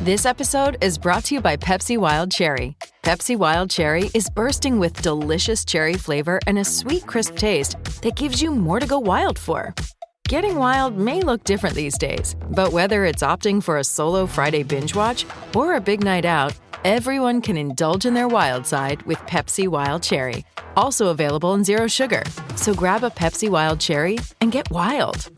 This episode is brought to you by Pepsi Wild Cherry. Pepsi Wild Cherry is bursting with delicious cherry flavor and a sweet, crisp taste that gives you more to go wild for. Getting wild may look different these days, but whether it's opting for a solo Friday binge watch or a big night out, everyone can indulge in their wild side with Pepsi Wild Cherry. Also available in Zero Sugar. So grab a Pepsi Wild Cherry and get wild.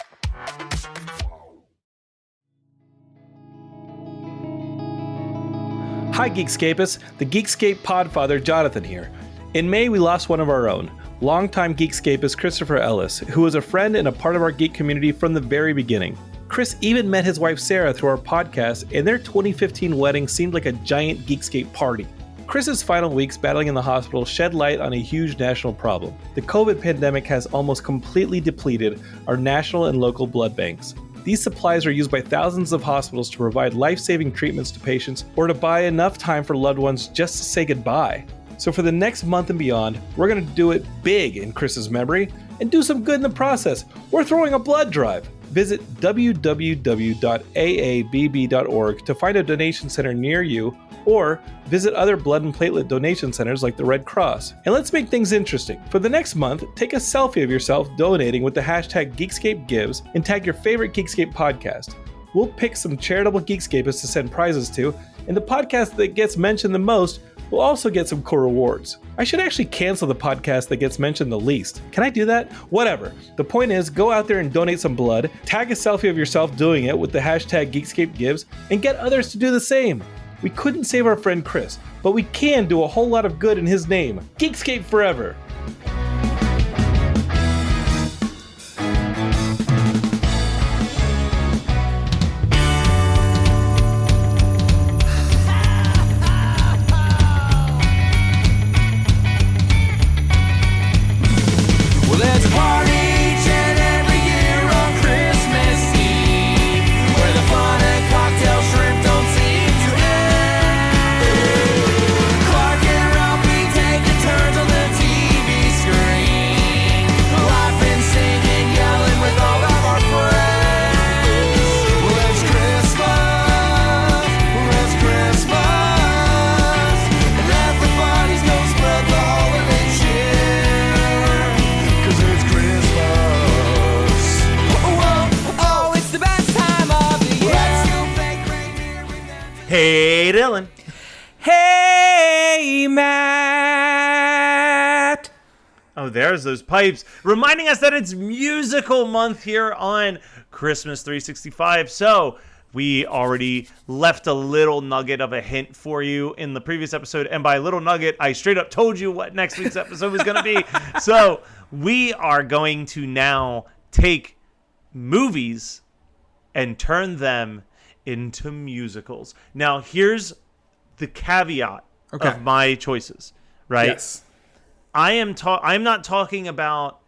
Hi Geekscapists, the Geekscape podfather Jonathan here. In May we lost one of our own, longtime Geekscapist Christopher Ellis, who was a friend and a part of our geek community from the very beginning. Chris even met his wife Sarah through our podcast, and their 2015 wedding seemed like a giant Geekscape party. Chris's final weeks battling in the hospital shed light on a huge national problem. The COVID pandemic has almost completely depleted our national and local blood banks. These supplies are used by thousands of hospitals to provide life-saving treatments to patients or to buy enough time for loved ones just to say goodbye. So for the next month and beyond, we're going to do it big in Chris's memory and do some good in the process. We're throwing a blood drive. Visit www.aabb.org to find a donation center near you, or visit other blood and platelet donation centers like the Red Cross. And let's make things interesting. For the next month, take a selfie of yourself donating with the hashtag GeekscapeGives and tag your favorite Geekscape podcast. We'll pick some charitable Geekscapists to send prizes to, and the podcast that gets mentioned the most will also get some cool rewards. I should actually cancel the podcast that gets mentioned the least. Can I do that? Whatever. The point is, go out there and donate some blood, tag a selfie of yourself doing it with the hashtag GeekscapeGives, and get others to do the same. We couldn't save our friend Chris, but we can do a whole lot of good in his name. Geekscape forever! Hey, Dylan. Hey, Matt. Oh, there's those pipes reminding us that it's musical month here on Christmas 365. So we already left a little nugget of a hint for you in the previous episode. And by little nugget, I straight up told you what next week's episode was going to be. So we are going to now take movies and turn them into musicals. Now, here's the caveat of my choices, right? Yes. I'm not talking about,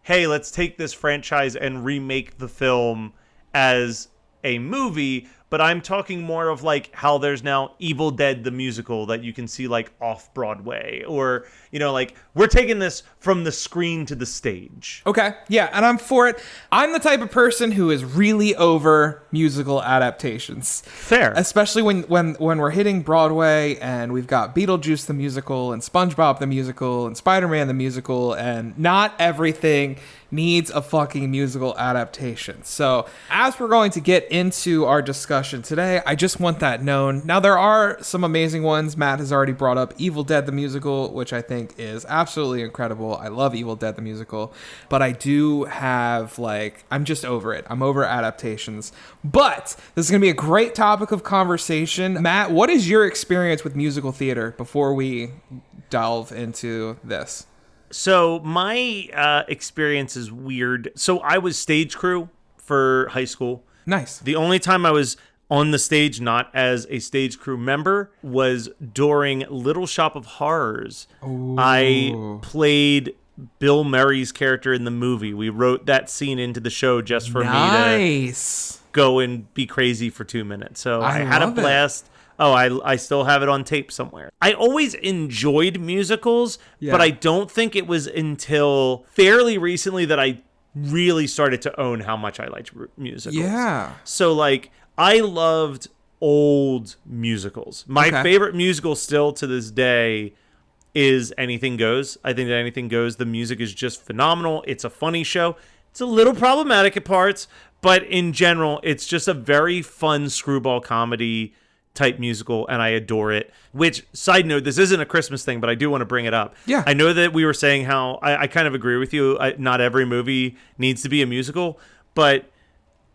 hey, let's take this franchise and remake the film as a movie, but I'm talking more of like how there's now Evil Dead the musical that you can see like off Broadway, or like we're taking this from the screen to the stage. Okay, yeah, and I'm for it. I'm the type of person who is really over musical adaptations. Fair. Especially when we're hitting Broadway and we've got Beetlejuice the musical and SpongeBob the musical and Spider-Man the musical, and not everything needs a fucking musical adaptation. So as we're going to get into our discussion today, I just want that known. Now, there are some amazing ones. Matt has already brought up Evil Dead the musical, which I think is absolutely incredible. I love Evil Dead the musical, but I do have I'm just over it. I'm over adaptations. But this is going to be a great topic of conversation. Matt, what is your experience with musical theater before we delve into this? So my experience is weird. So I was stage crew for high school. Nice. The only time I was on the stage, not as a stage crew member, was during Little Shop of Horrors. Ooh. I played Bill Murray's character in the movie. We wrote that scene into the show just for me to go and be crazy for 2 minutes. So I had a blast. Oh, I still have it on tape somewhere. I always enjoyed musicals, but I don't think it was until fairly recently that I really started to own how much I liked musicals. Yeah. So I loved old musicals. My Okay. favorite musical still to this day is Anything Goes. I think that Anything Goes, the music is just phenomenal. It's a funny show. It's a little problematic at parts, but in general, it's just a very fun screwball comedy type musical, and I adore it. Which, side note, this isn't a Christmas thing, but I do want to bring it up. Yeah. I know that we were saying how I kind of agree with you. Not every movie needs to be a musical, but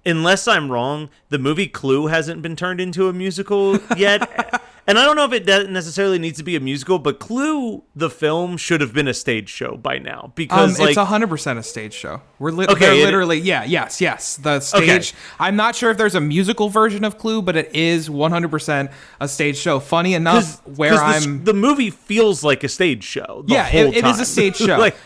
unless I'm wrong, the movie Clue hasn't been turned into a musical yet. And I don't know if it necessarily needs to be a musical, but Clue, the film, should have been a stage show by now. Because It's 100% a stage show. Okay, they're it- literally, yes. The stage. Okay. I'm not sure if there's a musical version of Clue, but it is 100% a stage show. Funny enough, the movie feels like a stage show. The whole it is time. a stage show. Like,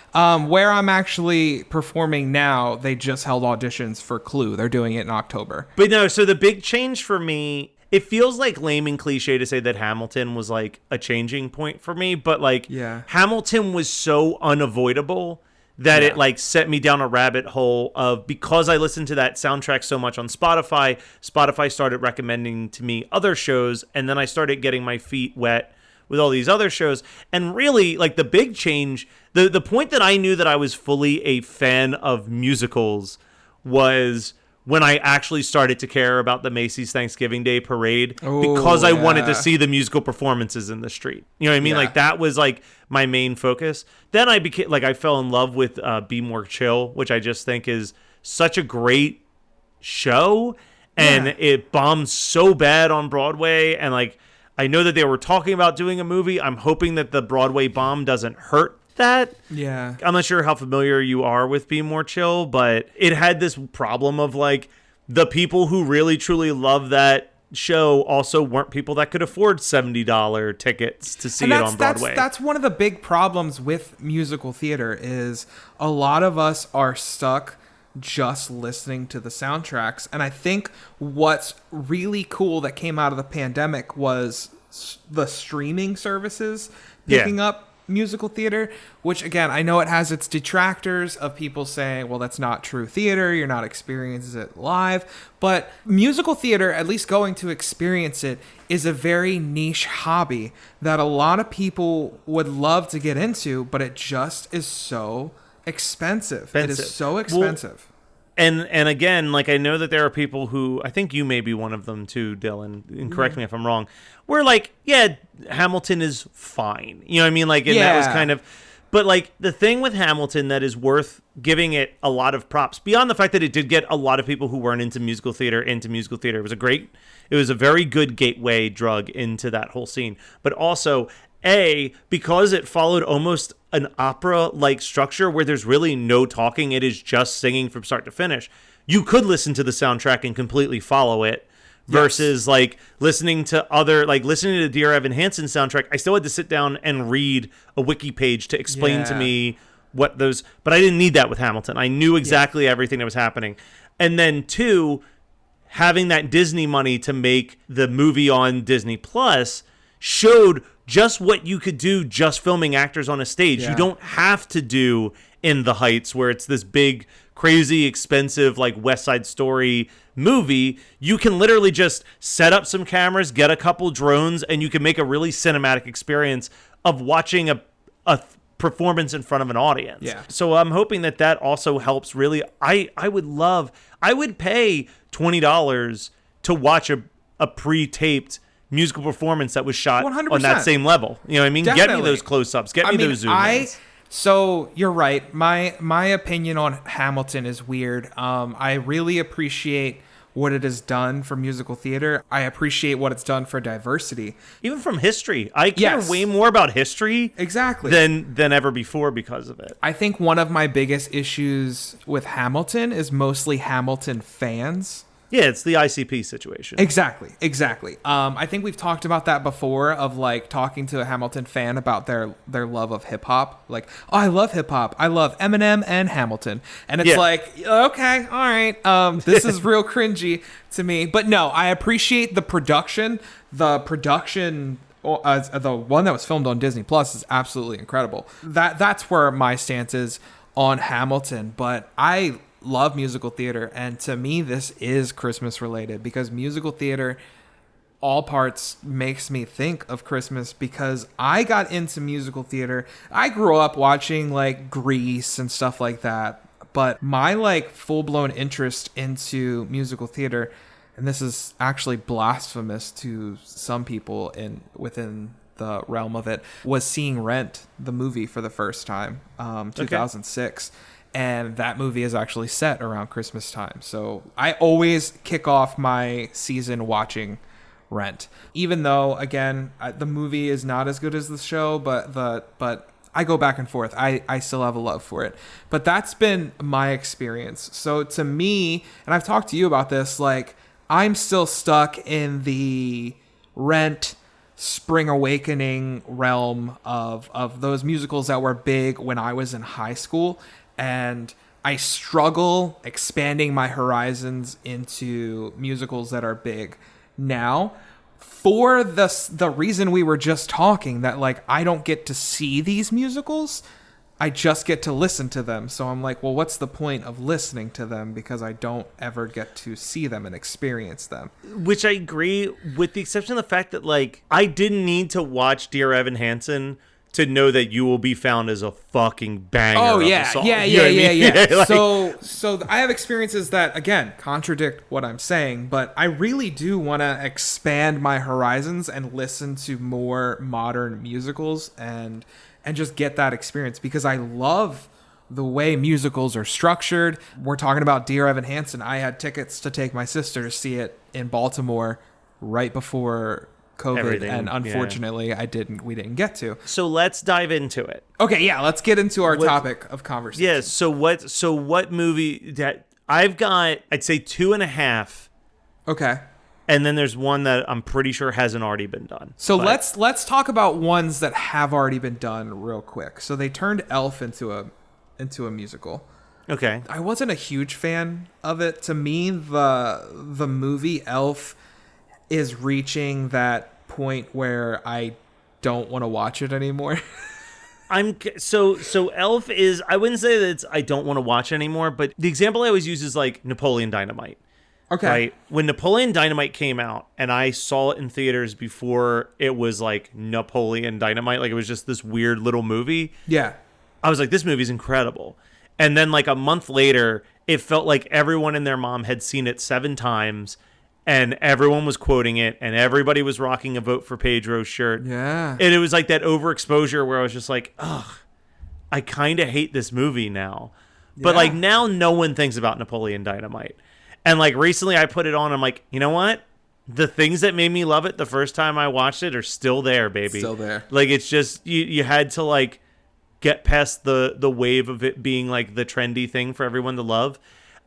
Where I'm actually performing now, they just held auditions for Clue. They're doing it in October. but no, so the big change for me, it feels like lame and cliche to say that Hamilton was like a changing point for me, but like Yeah. Hamilton was so unavoidable that it like set me down a rabbit hole of, because I listened to that soundtrack so much on Spotify started recommending to me other shows, and then I started getting my feet wet with all these other shows. And really, like, the big change, the point that I knew that I was fully a fan of musicals was when I actually started to care about the Macy's Thanksgiving Day Parade, because I wanted to yeah. see the musical performances in the street. You know what I mean? Yeah. Like, that was like my main focus. Then I became like, I fell in love with Be More Chill, which I just think is such a great show, and it bombed so bad on Broadway. And like, I know that they were talking about doing a movie. I'm hoping that the Broadway bomb doesn't hurt that. Yeah. I'm not sure how familiar you are with Be More Chill, but it had this problem of like, the people who really truly love that show also weren't people that could afford $70 tickets to see it on Broadway. That's one of the big problems with musical theater is a lot of us are stuck just listening to the soundtracks. And I think what's really cool that came out of the pandemic was the streaming services picking up musical theater, which again, I know it has its detractors of people saying, well, that's not true theater, you're not experiencing it live, but musical theater, at least going to experience it, is a very niche hobby that a lot of people would love to get into, but it just is so expensive. It is so expensive. And again, like, I know that there are people who, I think you may be one of them too, Dylan, and correct me if I'm wrong, where like, yeah, Hamilton is fine. You know what I mean? Like, and that was kind of, but like, the thing with Hamilton that is worth giving it a lot of props, beyond the fact that it did get a lot of people who weren't into musical theater into musical theater. It was a very good gateway drug into that whole scene. But also, because it followed almost an opera-like structure where there's really no talking, it is just singing from start to finish. You could listen to the soundtrack and completely follow it, versus like listening to the Dear Evan Hansen soundtrack. I still had to sit down and read a wiki page to explain to me what those, but I didn't need that with Hamilton. I knew exactly everything that was happening. And then two, having that Disney money to make the movie on Disney Plus showed just what you could do just filming actors on a stage. You don't have to do In the Heights, where it's this big, crazy, expensive, like West Side Story movie. You can literally just set up some cameras, get a couple drones, and you can make a really cinematic experience of watching a performance in front of an audience. Yeah. So I'm hoping that that also helps really. I would pay $20 to watch a pre-taped musical performance that was shot 100%. on that same level. You know what I mean? Get me Definitely. those close-ups. Get me those zoom-ins. So you're right. My opinion on Hamilton is weird. I really appreciate what it has done for musical theater. I appreciate what it's done for diversity. Even from history. I care Yes. way more about history Exactly. than ever before because of it. I think one of my biggest issues with Hamilton is mostly Hamilton fans. Yeah, it's the ICP situation. Exactly. I think we've talked about that before, of like talking to a Hamilton fan about their love of hip hop. Like, oh, I love hip hop. I love Eminem and Hamilton. And it's like, okay, all right. This is real cringy to me. But no, I appreciate the production. The production, the one that was filmed on Disney Plus, is absolutely incredible. That's where my stance is on Hamilton. But I love musical theater, and to me this is Christmas related, because musical theater all parts makes me think of Christmas because I got into musical theater. I grew up watching like Grease and stuff like that, but my like full-blown interest into musical theater, and this is actually blasphemous to some people within the realm of it, was seeing Rent, the movie, for the first time, 2006. And that movie is actually set around Christmas time. So I always kick off my season watching Rent, even though, again, the movie is not as good as the show, but I go back and forth. I still have a love for it. But that's been my experience. So to me, and I've talked to you about this, like, I'm still stuck in the Rent, Spring Awakening realm of those musicals that were big when I was in high school. And I struggle expanding my horizons into musicals that are big now, for the reason we were just talking, that like I don't get to see these musicals, I just get to listen to them. So I'm like, well, what's the point of listening to them, because I don't ever get to see them and experience them. Which I agree, with the exception of the fact that like I didn't need to watch Dear Evan Hansen to know that You Will Be Found as a fucking banger. Oh of yeah, a song. yeah. Like, So I have experiences that again contradict what I'm saying, but I really do want to expand my horizons and listen to more modern musicals and just get that experience, because I love the way musicals are structured. We're talking about Dear Evan Hansen. I had tickets to take my sister to see it in Baltimore right before COVID, Everything, and unfortunately we didn't get to. So let's dive into it. Okay, yeah, let's get into our topic of conversation. Yeah, so what movie that I've got, I'd say 2.5. Okay. And then there's one that I'm pretty sure hasn't already been done. So let's talk about ones that have already been done real quick. So they turned Elf into a musical. Okay. I wasn't a huge fan of it. To me, the movie Elf is reaching that point where I don't want to watch it anymore. So Elf is, I wouldn't say that I don't want to watch it anymore, but the example I always use is like Napoleon Dynamite. Okay. Right? When Napoleon Dynamite came out and I saw it in theaters before it was like Napoleon Dynamite, like it was just this weird little movie. Yeah. I was like, this movie's incredible. And then like a month later, it felt like everyone and their mom had seen it 7 times. And everyone was quoting it, and everybody was rocking a Vote for Pedro shirt. Yeah. And it was like that overexposure where I was just like, ugh, I kind of hate this movie now. But like now no one thinks about Napoleon Dynamite. And like recently I put it on, I'm like, you know what? The things that made me love it the first time I watched it are still there, baby. Still there. Like it's just, you had to like get past the wave of it being like the trendy thing for everyone to love.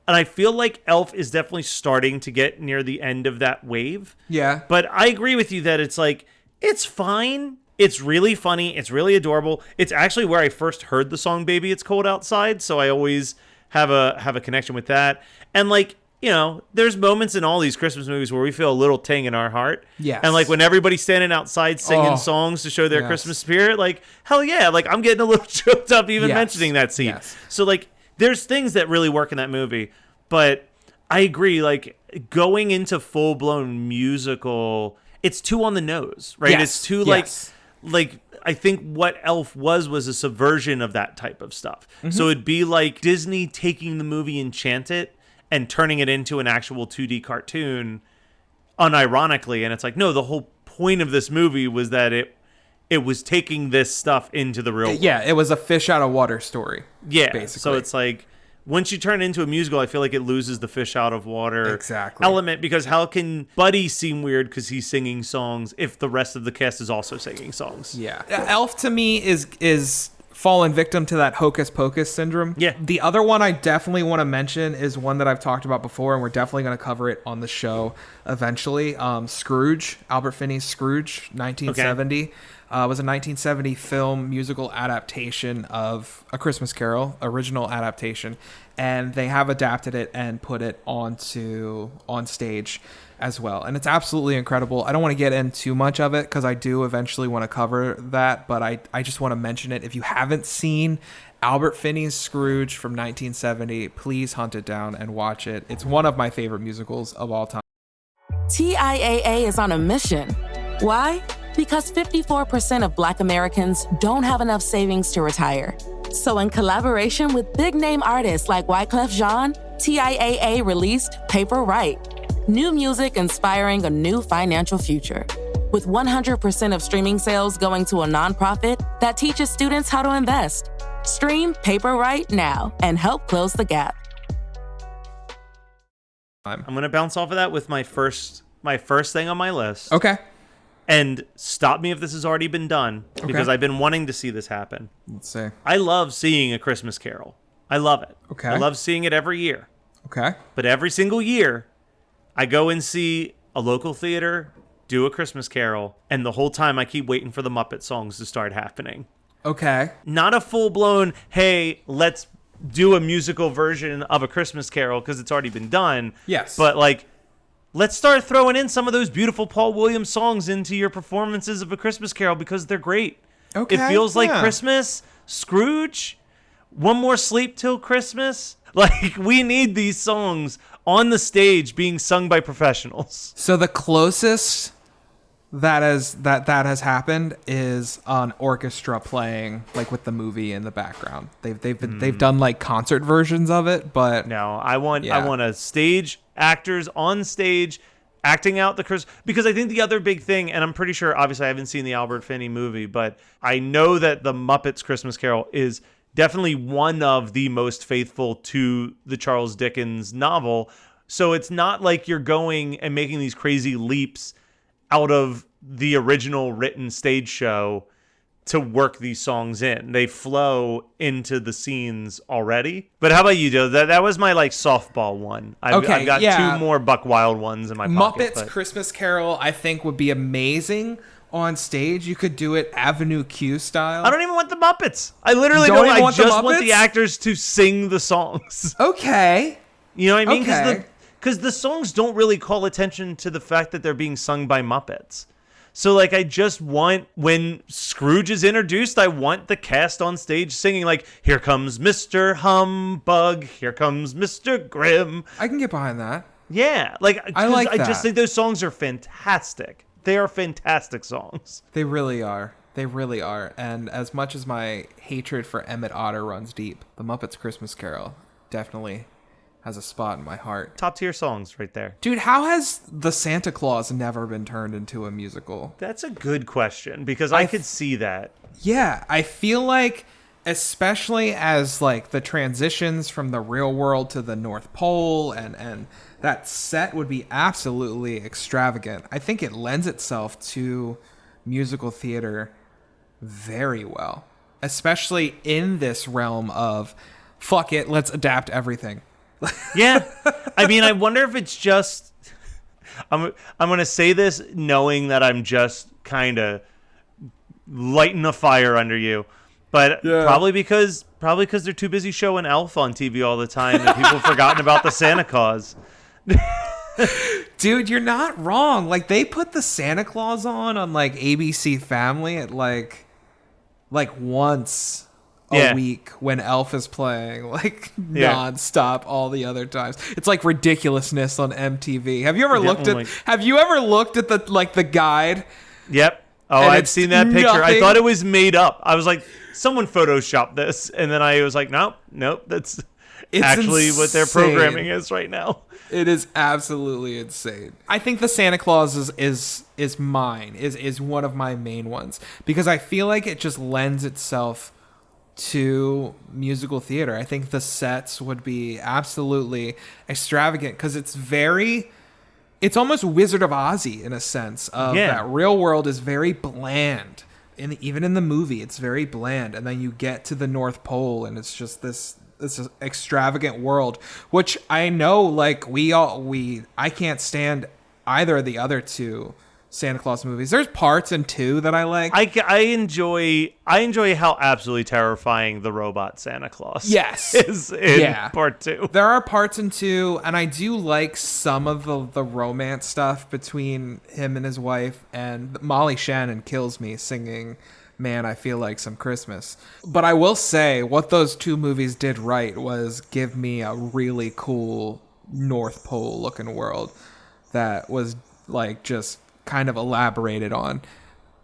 And I feel like Elf is definitely starting to get near the end of that wave. Yeah. But I agree with you that it's like, it's fine. It's really funny. It's really adorable. It's actually where I first heard the song Baby It's Cold Outside. So I always have a connection with that. And like, you know, there's moments in all these Christmas movies where we feel a little ting in our heart. Yes. And like when everybody's standing outside singing songs to show their Christmas spirit, like, hell yeah. Like I'm getting a little choked up even mentioning that scene. Yes. So like, there's things that really work in that movie, but I agree, like going into full-blown musical, it's too on the nose, right? Yes. It's too like I think what Elf was a subversion of that type of stuff. Mm-hmm. So it'd be like Disney taking the movie Enchanted and turning it into an actual 2D cartoon unironically, and it's like, no, the whole point of this movie was that it was taking this stuff into the real world. Yeah, it was a fish out of water story. Yeah, basically. So it's like, once you turn it into a musical, I feel like it loses the fish out of water element, because how can Buddy seem weird because he's singing songs if the rest of the cast is also singing songs? Yeah. Elf to me is fallen victim to that hocus pocus syndrome. Yeah. The other one I definitely want to mention is one that I've talked about before, and we're definitely going to cover it on the show eventually. Scrooge, Albert Finney's Scrooge, 1970. Okay. It was a 1970 film musical adaptation of A Christmas Carol, original adaptation, and they have adapted it and put it on stage as well. And it's absolutely incredible. I don't want to get into too much of it because I do eventually want to cover that, but I just want to mention it. If you haven't seen Albert Finney's Scrooge from 1970, please hunt it down and watch it. It's one of my favorite musicals of all time. TIAA is on a mission. Why? Because 54% of Black Americans don't have enough savings to retire. So in collaboration with big-name artists like Wyclef Jean, TIAA released Paper Right, new music inspiring a new financial future. With 100% of streaming sales going to a nonprofit that teaches students how to invest. Stream Paper Right now and help close the gap. I'm going to bounce off of that with my first thing on my list. Okay. And stop me if this has already been done, because I've been wanting to see this happen. Let's see. I love seeing A Christmas Carol. I love it. Okay. I love seeing it every year. Okay. But every single year, I go and see a local theater do A Christmas Carol, and the whole time I keep waiting for the Muppet songs to start happening. Okay. Not a full-blown, hey, let's do a musical version of A Christmas Carol, because it's already been done. Yes. But, like, let's start throwing in some of those beautiful Paul Williams songs into your performances of A Christmas Carol, because they're great. Okay. It feels like yeah. Christmas. Scrooge. One More Sleep Till Christmas. Like, we need these songs on the stage being sung by professionals. So the closest that has happened is an orchestra playing, like, with the movie in the background. They've done like concert versions of it, but No, I want Yeah. a stage actors on stage acting out the Christmas, because I think the other big thing, and I'm pretty sure, obviously I haven't seen the Albert Finney movie, but I know that the Muppets Christmas Carol is definitely one of the most faithful to the Charles Dickens novel. So it's not like you're going and making these crazy leaps out of the original written stage show to work these songs in. They flow into the scenes already. But how about you, Joe? That was my like softball one. I've got yeah. two more Buck Wild ones in my pocket. Muppets Christmas Carol, I think, would be amazing on stage. You could do it Avenue Q style. I don't even want the Muppets. I literally Don't don't. even I want the just want the Muppets? actors to sing the songs. Okay. You know what I mean? Okay. Because the songs don't really call attention to the fact that they're being sung by Muppets. So, like, I just want, when Scrooge is introduced, I want the cast on stage singing, like, here comes Mr. Humbug, here comes Mr. Grimm. I can get behind that. Yeah, like, I like I just that. think those songs are fantastic. They are fantastic songs. They really are. They really are. And as much as my hatred for Emmett Otter runs deep, the Muppets Christmas Carol definitely has a spot in my heart. Top tier songs right there. Dude, how has the Santa Claus never been turned into a musical? That's a good question, because I could see that. Yeah, I feel like, especially as like the transitions from the real world to the North Pole, and that set would be absolutely extravagant. I think it lends itself to musical theater very well, especially in this realm of fuck it, let's adapt everything. Yeah. I mean, I wonder if it's just, I'm going to say this knowing that I'm just kind of lighting a fire under you, but probably because they're too busy showing Elf on TV all the time and people have forgotten about the Santa Claus. Dude, you're not wrong. Like, they put the Santa Claus on like ABC Family at like once a week when Elf is playing, like nonstop all the other times. It's like ridiculousness on MTV. Have you ever looked at the guide? Yep. Oh, And I've it's seen that picture. I nothing. thought it was made up. I was like, someone photoshopped this, and then I was like, nope, that's It's actually what their insane. programming is right now. It is absolutely insane. I think the Santa Claus is one of my main ones, because I feel like it just lends itself to musical theater. I think the sets would be absolutely extravagant, because it's almost Wizard of Ozzy in a sense of that real world is very bland. Even in the movie, it's very bland. And then you get to the North Pole and it's just this extravagant world, which I know, like, I can't stand either of the other two Santa Claus movies. There's parts in 2 that I like. I enjoy how absolutely terrifying the robot Santa Claus is in part 2. There are parts in 2, and I do like some of the romance stuff between him and his wife, and Molly Shannon kills me singing Man, I Feel Like Some Christmas. But I will say, what those 2 movies did right was give me a really cool North Pole looking world that was like just kind of elaborated on.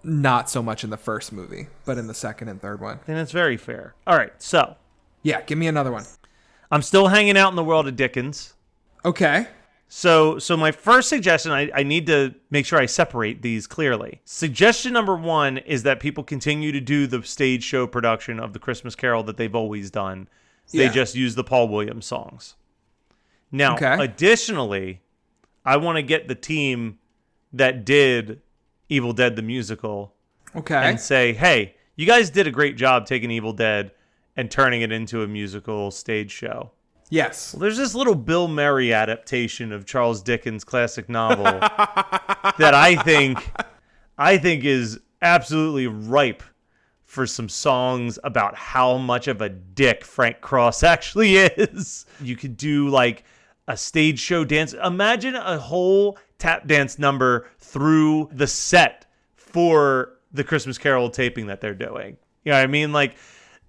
Not so much in the first movie, but in the second and third one. I think that's very fair. All right, so Yeah, give me another one. I'm still hanging out in the world of Dickens. Okay. So my first suggestion, I need to make sure I separate these clearly. Suggestion number 1 is that people continue to do the stage show production of the Christmas Carol that they've always done. They Yeah. just use the Paul Williams songs. Now, Okay. additionally, I want to get the team that did Evil Dead the Musical Okay. and say, hey, you guys did a great job taking Evil Dead and turning it into a musical stage show. Yes. Well, there's this little Bill Murray adaptation of Charles Dickens' classic novel that I think is absolutely ripe for some songs about how much of a dick Frank Cross actually is. You could do like a stage show dance. Imagine a whole tap dance number through the set for the Christmas Carol taping that they're doing. You know what I mean? Like,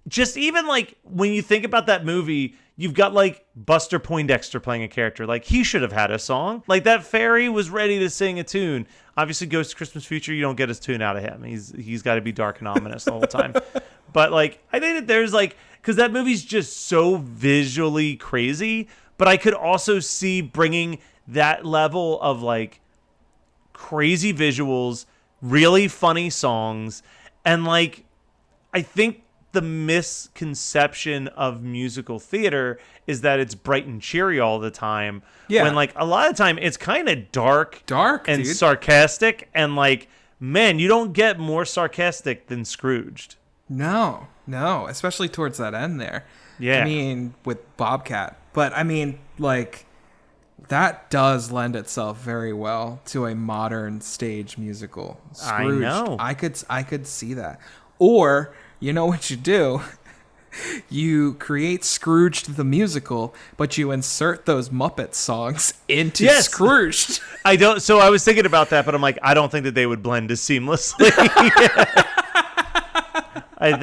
just even like when you think about that movie, you've got like Buster Poindexter playing a character. Like, he should have had a song. Like, that fairy was ready to sing a tune. Obviously, Ghost of Christmas Future, you don't get his tune out of him. He's got to be dark and ominous the whole time. But like, I think that there's like, because that movie's just so visually crazy. But I could also see bringing that level of like crazy visuals, really funny songs, and like, I think the misconception of musical theater is that it's bright and cheery all the time. Yeah. When like a lot of time it's kind of dark and dude. sarcastic, and like, man, you don't get more sarcastic than Scrooged. No, especially towards that end there. Yeah. I mean, with Bobcat. But I mean, like, that does lend itself very well to a modern stage musical. I Scrooged, know. I could see that. Or, you know what you do? You create Scrooged the musical, but you insert those Muppet songs into Yes. Scrooged. I don't. So I was thinking about that, but I'm like, I don't think that they would blend as seamlessly. I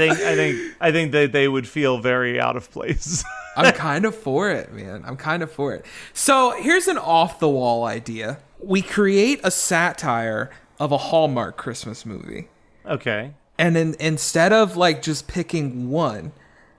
think that they would feel very out of place. I'm kind of for it, man. I'm kind of for it. So here's an off-the-wall idea. We create a satire of a Hallmark Christmas movie. Okay. And then instead of like just picking one,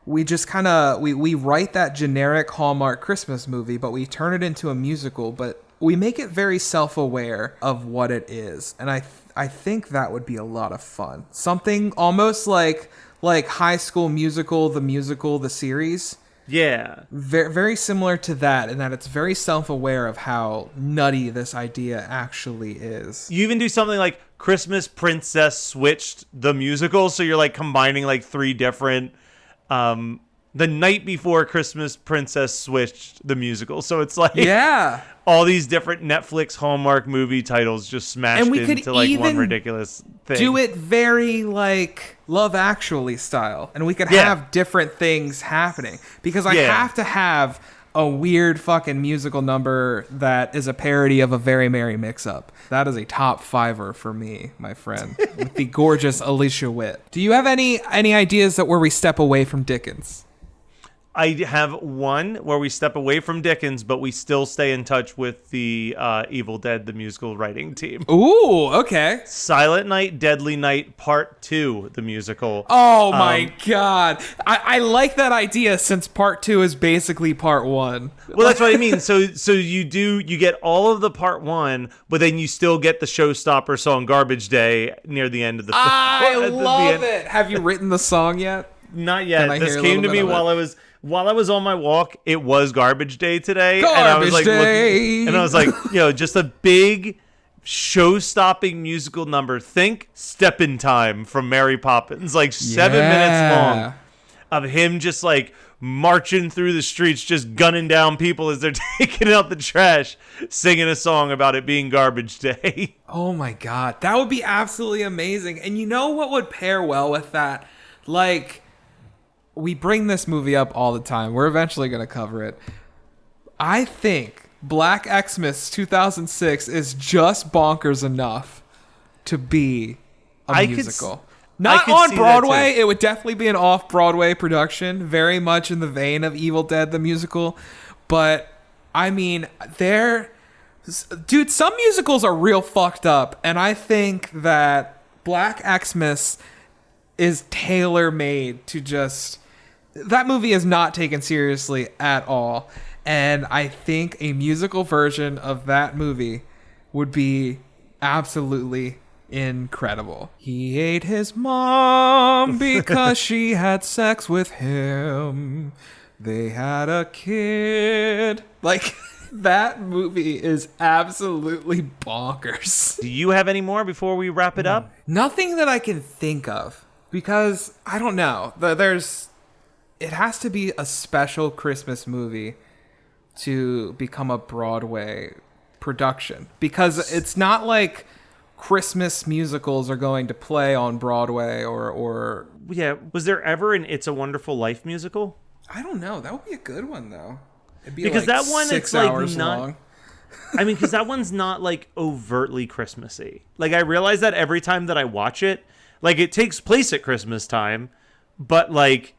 we just kind of we write that generic Hallmark Christmas movie, but we turn it into a musical, but we make it very self-aware of what it is. And I think that would be a lot of fun. Something almost like High School Musical, the series. Yeah. Very, very similar to that, in that it's very self-aware of how nutty this idea actually is. You even do something like Christmas Princess Switched the musical, so you're like combining like 3 different the night before Christmas Princess Switched the musical. So it's like Yeah. all these different Netflix Hallmark movie titles just smashed And we could into like one even ridiculous thing. Do it very like Love Actually style, and we could Yeah. have different things happening, because I Yeah. have to have a weird fucking musical number that is a parody of a Very Merry Mix-Up. That is a top 5er for me, my friend, with the gorgeous Alicia Witt. Do you have any ideas that where we step away from Dickens? I have one where we step away from Dickens, but we still stay in touch with the Evil Dead the musical writing team. Ooh, okay. Silent Night, Deadly Night, Part 2, the musical. Oh my god. I like that idea, since part 2 is basically part 1. Well, that's what I mean. So you get all of the Part 1, but then you still get the showstopper song "Garbage Day" near the end of the film. I At the love end. it. Have you written the song yet? Not yet. Can I This hear a came to little me bit of while I was on my walk. It was Garbage Day today, and I was like, Garbage Day. and I was like, just a big show-stopping musical number. Think "Step in Time" from Mary Poppins, like 7 minutes long, of him just like marching through the streets, just gunning down people as they're taking out the trash, singing a song about it being Garbage Day. Oh my god, that would be absolutely amazing. And you know what would pair well with that? Like, we bring this movie up all the time. We're eventually going to cover it. I think Black Xmas 2006 is just bonkers enough to be a musical. Not could on see that Broadway. too. It would definitely be an off-Broadway production, very much in the vein of Evil Dead the musical. But I mean, Dude, some musicals are real fucked up, and I think that Black Xmas is tailor-made to just... That movie is not taken seriously at all, and I think a musical version of that movie would be absolutely incredible. He ate his mom because she had sex with him. They had a kid. Like... That movie is absolutely bonkers. Do you have any more before we wrap it up? Nothing that I can think of, because I don't know. It has to be a special Christmas movie to become a Broadway production, because it's not like Christmas musicals are going to play on Broadway or Yeah, was there ever an It's a Wonderful Life musical? I don't know. That would be a good one though. It'd be Because like that one, 6 it's like hours not. long. I mean, because that one's not like overtly Christmassy. Like, I realize that every time that I watch it, like, it takes place at Christmas time, but like,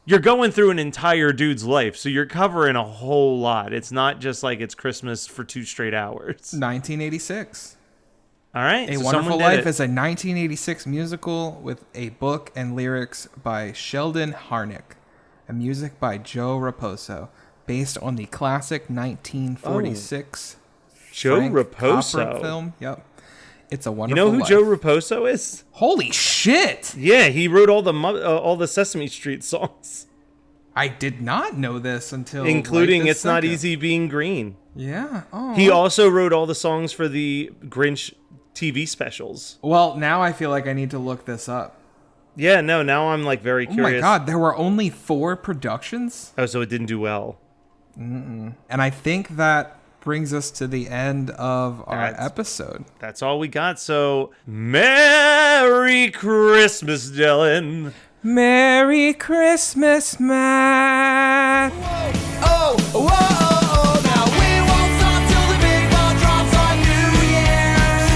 you're going through an entire dude's life, so you're covering a whole lot. It's not just like it's Christmas for 2 straight hours. 1986. All right, A so Wonderful someone did Life it. is a 1986 musical with a book and lyrics by Sheldon Harnick, and music by Joe Raposo, based on the classic 1946 Joe Frank Raposo Capra film. Yep, It's a You Wonderful know who Life. Joe Raposo is? Holy shit! Yeah, he wrote all the Sesame Street songs, I did not know this until including right this "It's Not second. Easy Being Green." Yeah. Oh. He also wrote all the songs for the Grinch TV specials. Well, now I feel like I need to look this up. Yeah, no, now I'm like very Oh curious. my god, there were only 4 productions? Oh, so it didn't do well. And I think that brings us to the end of our That's- episode. That's all we got. So, Merry Christmas, Dylan. Merry Christmas, Matt! Oh, whoa, oh, now we won't stop till the big ball drops on New Year's.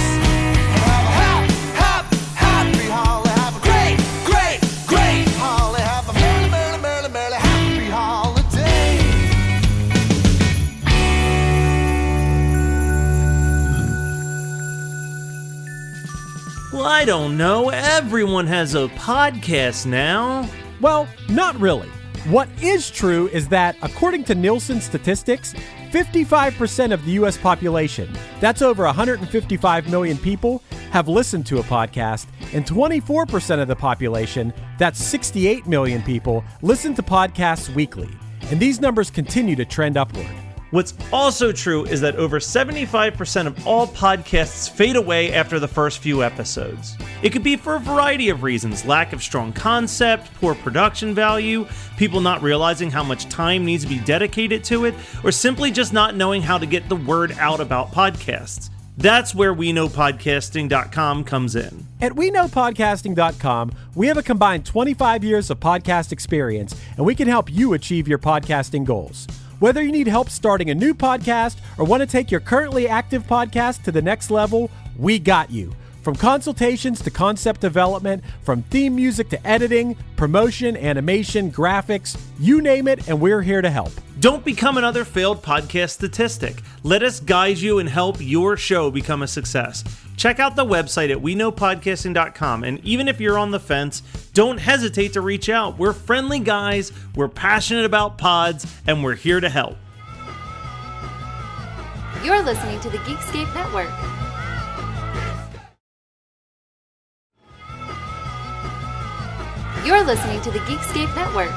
Have a happy holiday, have a great holiday, have a merry happy holiday. Well, I don't know. Everyone has a podcast now. Well, not really. What is true is that, according to Nielsen statistics, 55% of the U.S. population, that's over 155 million people, have listened to a podcast, and 24% of the population, that's 68 million people, listen to podcasts weekly. And these numbers continue to trend upward. What's also true is that over 75% of all podcasts fade away after the first few episodes. It could be for a variety of reasons: lack of strong concept, poor production value, people not realizing how much time needs to be dedicated to it, or simply just not knowing how to get the word out about podcasts. That's where WeKnowPodcasting.com comes in. At WeKnowPodcasting.com, we have a combined 25 years of podcast experience, and we can help you achieve your podcasting goals. Whether you need help starting a new podcast or want to take your currently active podcast to the next level, we got you. From consultations to concept development, from theme music to editing, promotion, animation, graphics, you name it, and we're here to help. Don't become another failed podcast statistic. Let us guide you and help your show become a success. Check out the website at WeKnowPodcasting.com, and even if you're on the fence, don't hesitate to reach out. We're friendly guys, we're passionate about pods, and we're here to help. You're listening to the Geekscape Network. You're listening to the Geekscape Network.